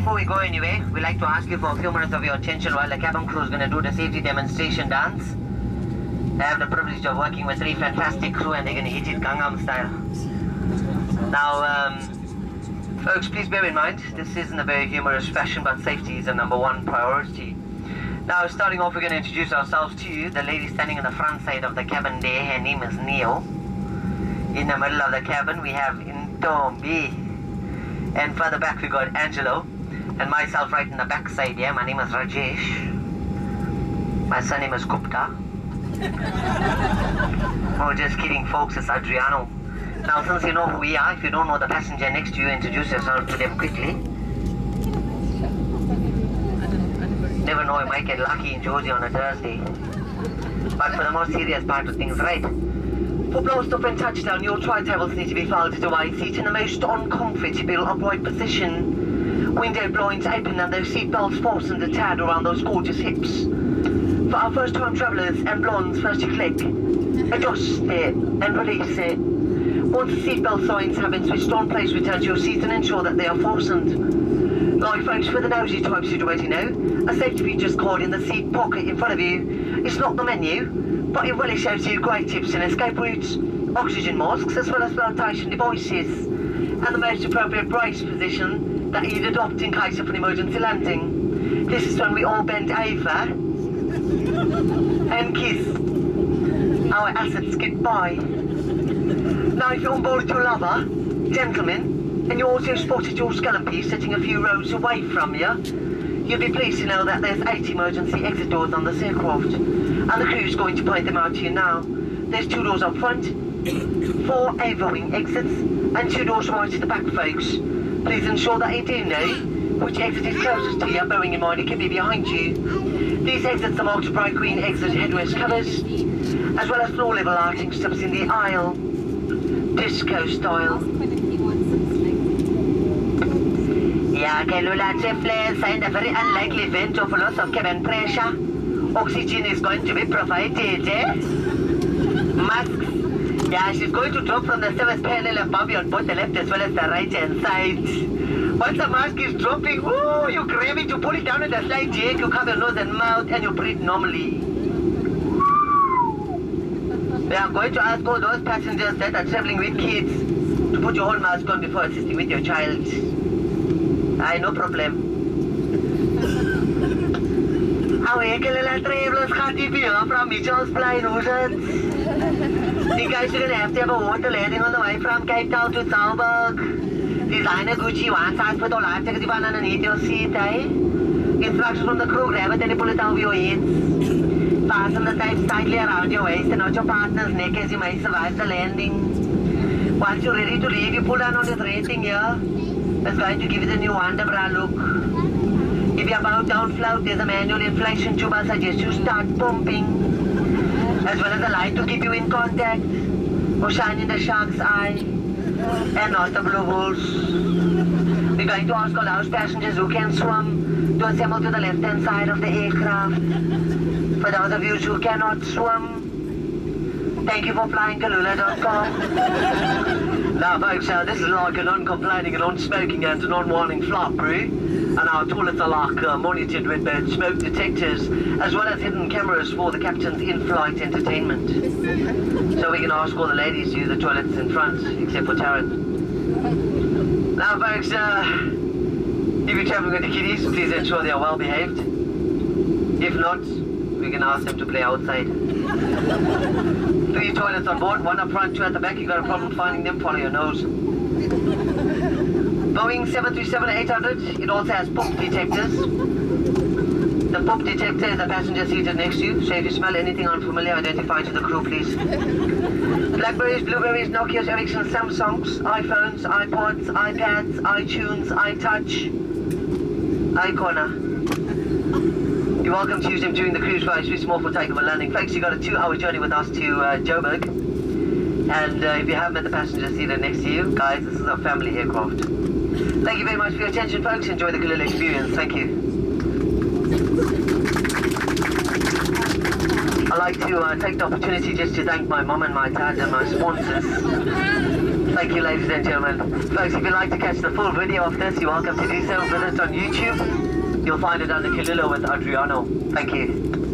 before we go anyway, we'd like to ask you for a few minutes of your attention while the cabin crew is going to do the safety demonstration dance. I have the privilege of working with three fantastic crew and they're going to hit it Gangnam style. Now, folks, please bear in mind, this isn't a very humorous fashion, but safety is a #1 priority. Now, starting off, we're going to introduce ourselves to you. The lady standing on the front side of the cabin there, her name is Neil. In the middle of the cabin, we have Intombi. And further back, we got Angelo. And myself right in the back side here, my name is Rajesh. My surname is Gupta. Oh, just kidding, folks, it's Adriano. Now, since you know who we are, if you don't know the passenger next to you, introduce yourself to them quickly. Never know, you might get lucky in Georgia on a Thursday. But for the more serious part of things, right? For blast off and touchdown, your tri-tables need to be filed to the wide seat in the most uncomfortable upright position. Window blinds open and those seat belts fastened and tied around those gorgeous hips. For our first-time travellers and blondes, first you click, adjust it, and release it. Once the seatbelt signs have been switched on, please return to your seat and ensure that they are fastened. Like folks, for the nosy types you'd already know, a safety features card in the seat pocket in front of you. It's not the menu, but it really shows you great tips in escape routes, oxygen masks, as well as flotation devices, and the most appropriate brace position that you'd adopt in case of an emergency landing. This is when we all bend over and kiss our assets goodbye. Now, if you're on board with your lover, gentlemen, and you also spotted your skeleton piece sitting a few rows away from you, you'll be pleased to know that there's 8 emergency exit doors on this aircraft, and the crew's going to point them out to you now. There's 2 doors up front, 4 overwing exits, and 2 doors right at the back, folks. Please ensure that you do know which exit is closest to you, bearing in mind it can be behind you. These exits are marked bright green exit headrest covers, as well as floor level lighting strips in the aisle, disco style. Yeah, Kulula triplets and a very unlikely event of loss of cabin pressure. Oxygen is going to be provided, eh? Masks. Yeah, she's going to drop from the 7th panel above you on both the left as well as the right hand side. Once the mask is dropping, woo, you grab it, you pull it down with a slight jerk, you cover your nose and mouth, and you breathe normally. We are going to ask all those passengers that are traveling with kids to put your own mask on before assisting with your child. Aye, no problem. How Kulula travelers can't you hear from Mitchell's Plain Oceans? You guys are going to have water landing on the way from Cape Town to Zalberg. Designer Gucci one size for the life tickets you find underneath your seat, eh? Instructions from the crew, grab it and you pull it over your heads. Fasten the tapes tightly around your waist and not your partner's neck as you may survive the landing. Once you're ready to leave, you pull down on this rating here. It's going to give you the new underbra look. If you're about down float, there's a manual inflation tube. I suggest you start pumping. As well as a light to keep you in contact, or shine in the shark's eye, and not the blue holes. We're going to ask all our passengers who can swim to assemble to the left-hand side of the aircraft. For those of you who cannot swim, thank you for flying Kulula.com. Now folks, this is like a non-complaining and non-smoking and non-warning flight crew. And our toilets are like monitored with both smoke detectors as well as hidden cameras for the captain's in-flight entertainment. So we can ask all the ladies to use the toilets in front, except for Taryn. Now folks, if you're traveling with the kiddies, please ensure they are well behaved. If not, we can ask them to play outside. 3 toilets on board, 1 up front, 2 at the back. You got a problem finding them, follow your nose. Boeing 737-800, it also has poop detectors. The poop detector is the passenger seated next to you, so if you smell anything unfamiliar, identify to the crew, please. Blackberries, Blueberries, Nokias, Ericssons, Samsungs, iPhones, iPods, iPads, iTunes, iTouch, iCorner. You're welcome to use them during the cruise flight, too small for takeoff and landing. Folks, you got a 2-hour journey with us to Joburg. And if you haven't met the passenger seated next to you, guys, this is a family aircraft. Thank you very much for your attention, folks. Enjoy the Kulula experience. Thank you. I'd like to take the opportunity just to thank my mum and my dad and my sponsors. Thank you, ladies and gentlemen. Folks, if you'd like to catch the full video of this, you're welcome to do so. Visit us on YouTube. You'll find it under Kulula with Adriano. Thank you.